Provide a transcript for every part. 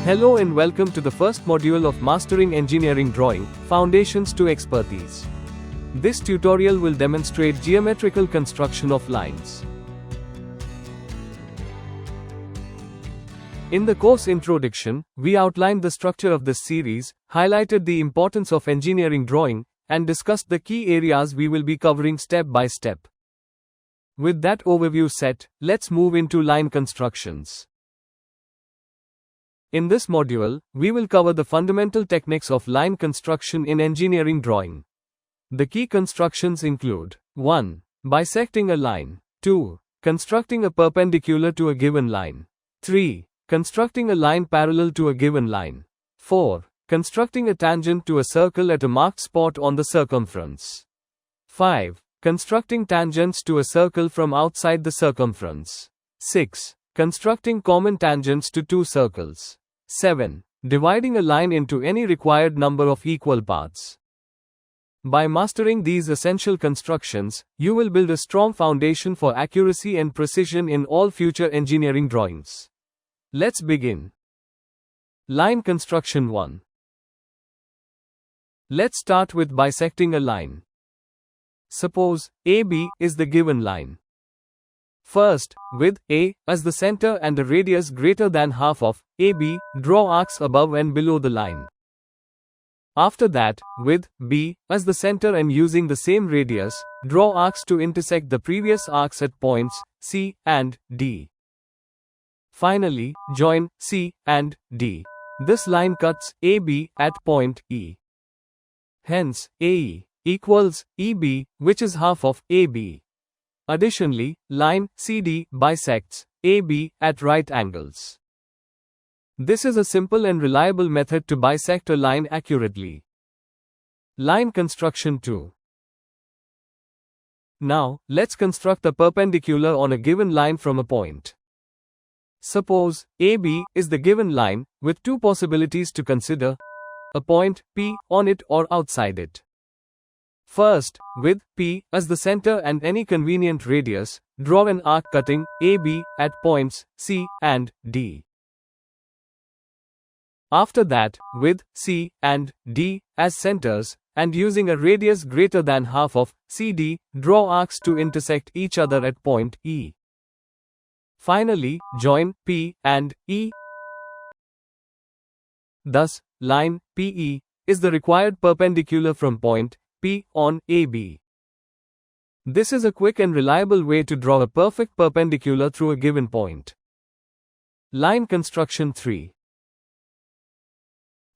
Hello and welcome to the first module of Mastering Engineering Drawing, Foundations to Expertise. This tutorial will demonstrate geometrical construction of lines. In the course introduction, we outlined the structure of this series, highlighted the importance of engineering drawing, and discussed the key areas we will be covering step by step. With that overview set, let's move into line constructions. In this module, we will cover the fundamental techniques of line construction in engineering drawing. The key constructions include 1. Bisecting a line. 2. Constructing a perpendicular to a given line. 3. Constructing a line parallel to a given line. 4. Constructing a tangent to a circle at a marked spot on the circumference. 5. Constructing tangents to a circle from outside the circumference. 6. Constructing common tangents to two circles. 7. Dividing a line into any required number of equal parts. By mastering these essential constructions, you will build a strong foundation for accuracy and precision in all future engineering drawings. Let's begin. Line construction 1. Let's start with bisecting a line. Suppose AB is the given line. First, with A as the center and a radius greater than half of AB, draw arcs above and below the line. After that, with B as the center and using the same radius, draw arcs to intersect the previous arcs at points C and D. Finally, join C and D. This line cuts AB at point E. Hence, AE equals EB, which is half of AB. Additionally, line CD bisects AB at right angles. This is a simple and reliable method to bisect a line accurately. Line construction 2. Now, let's construct a perpendicular on a given line from a point. Suppose AB is the given line, with two possibilities to consider: a point P on it or outside it. First, with P as the center and any convenient radius, draw an arc cutting AB at points C and D. After that, with C and D as centers, and using a radius greater than half of CD, draw arcs to intersect each other at point E. Finally, join P and E. Thus, line PE is the required perpendicular from point P on AB. This is a quick and reliable way to draw a perfect perpendicular through a given point. Line construction 3.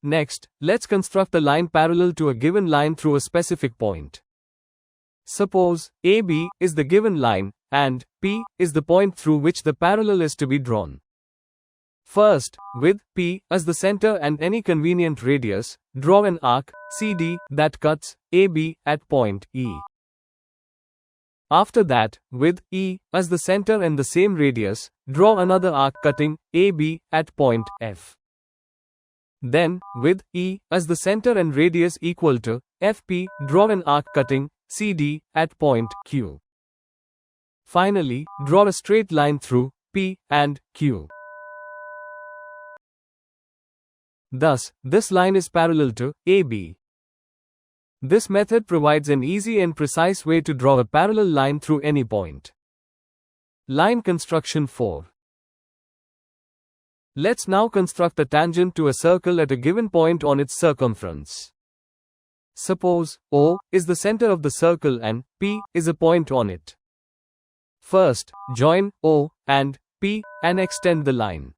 Next, let's construct a line parallel to a given line through a specific point. Suppose AB is the given line, and P is the point through which the parallel is to be drawn. First, with P as the center and any convenient radius, draw an arc CD that cuts AB at point E. After that, with E as the center and the same radius, draw another arc cutting AB at point F. Then, with E as the center and radius equal to FP, draw an arc cutting CD at point Q. Finally, draw a straight line through P and Q. Thus, this line is parallel to AB. This method provides an easy and precise way to draw a parallel line through any point. Line construction 4. Let's now construct a tangent to a circle at a given point on its circumference. Suppose O is the center of the circle and P is a point on it. First, join O and P and extend the line.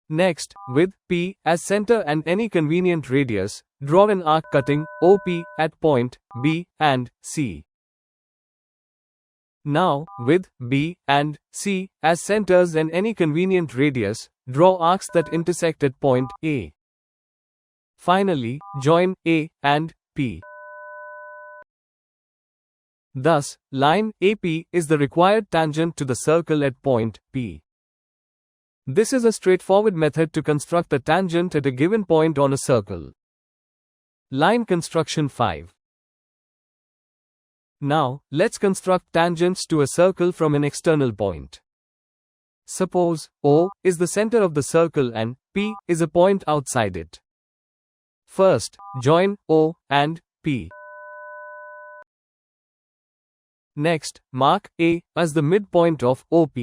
Next, with P as center and any convenient radius, draw an arc cutting OP at point B and C. Now, with B and C as centers and any convenient radius, draw arcs that intersect at point A. Finally, join A and P. Thus, line AP is the required tangent to the circle at point P. This is a straightforward method to construct a tangent at a given point on a circle. Line construction 5. Now, let's construct tangents to a circle from an external point. Suppose O is the center of the circle and P is a point outside it. First, join O and P. Next, mark A as the midpoint of OP.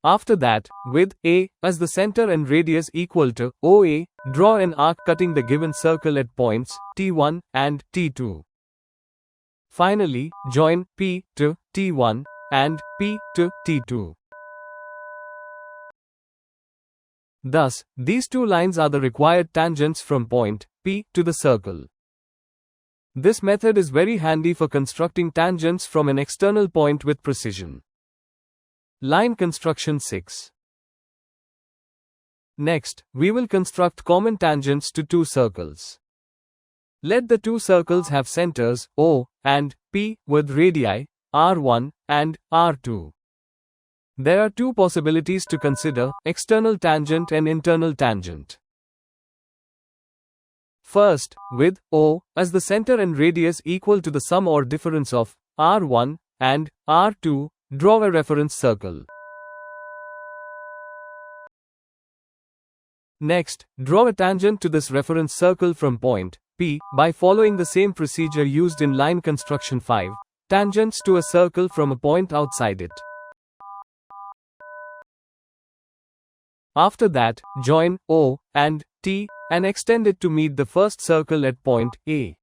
After that, with A as the center and radius equal to OA, draw an arc cutting the given circle at points T1 and T2. Finally, join P to T1 and P to T2. Thus, these two lines are the required tangents from point P to the circle. This method is very handy for constructing tangents from an external point with precision. Line construction 6. Next, we will construct common tangents to two circles. Let the two circles have centers O and P with radii R1 and R2. There are two possibilities to consider: external tangent and internal tangent. First, with O as the center and radius equal to the sum or difference of R1 and R2, draw a reference circle. Next, draw a tangent to this reference circle from point P by following the same procedure used in line construction 5, tangents to a circle from a point outside it. After that, join O and T and extend it to meet the first circle at point A.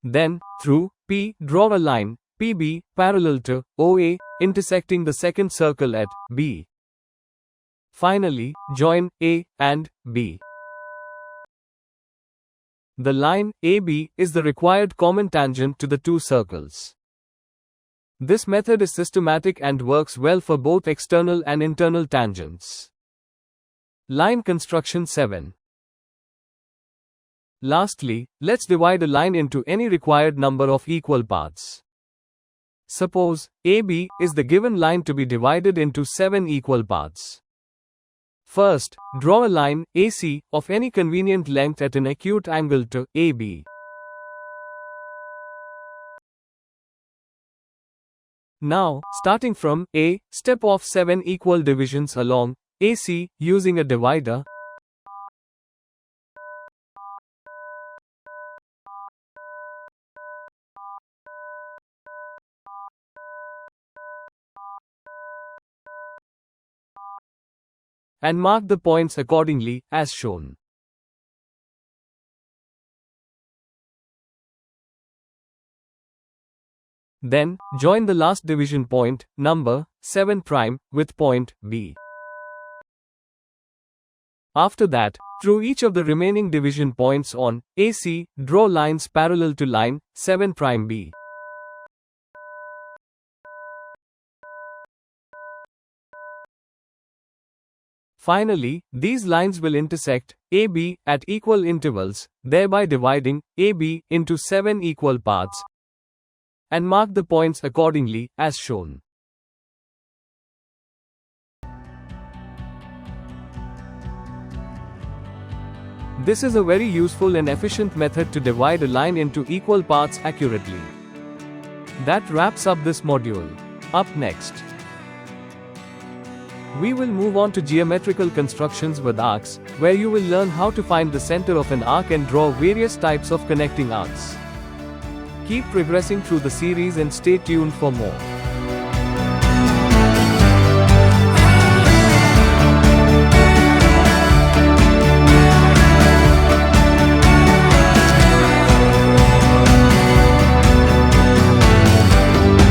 Then, through P, draw a line PB parallel to OA, intersecting the second circle at B. Finally, join A and B. The line AB is the required common tangent to the two circles. This method is systematic and works well for both external and internal tangents. Line construction 7. Lastly, let's divide a line into any required number of equal parts. Suppose AB is the given line to be divided into 7 equal parts. First, draw a line AC of any convenient length at an acute angle to AB. Now, starting from A, step off 7 equal divisions along AC using a divider. And mark the points accordingly, as shown. Then, join the last division point, number 7', with point B. After that, through each of the remaining division points on AC, draw lines parallel to line 7'B. Finally, these lines will intersect AB at equal intervals, thereby dividing AB into 7 equal parts, and mark the points accordingly, as shown. This is a very useful and efficient method to divide a line into equal parts accurately. That wraps up this module. Up next, we will move on to geometrical constructions with arcs, where you will learn how to find the center of an arc and draw various types of connecting arcs. Keep progressing through the series and stay tuned for more.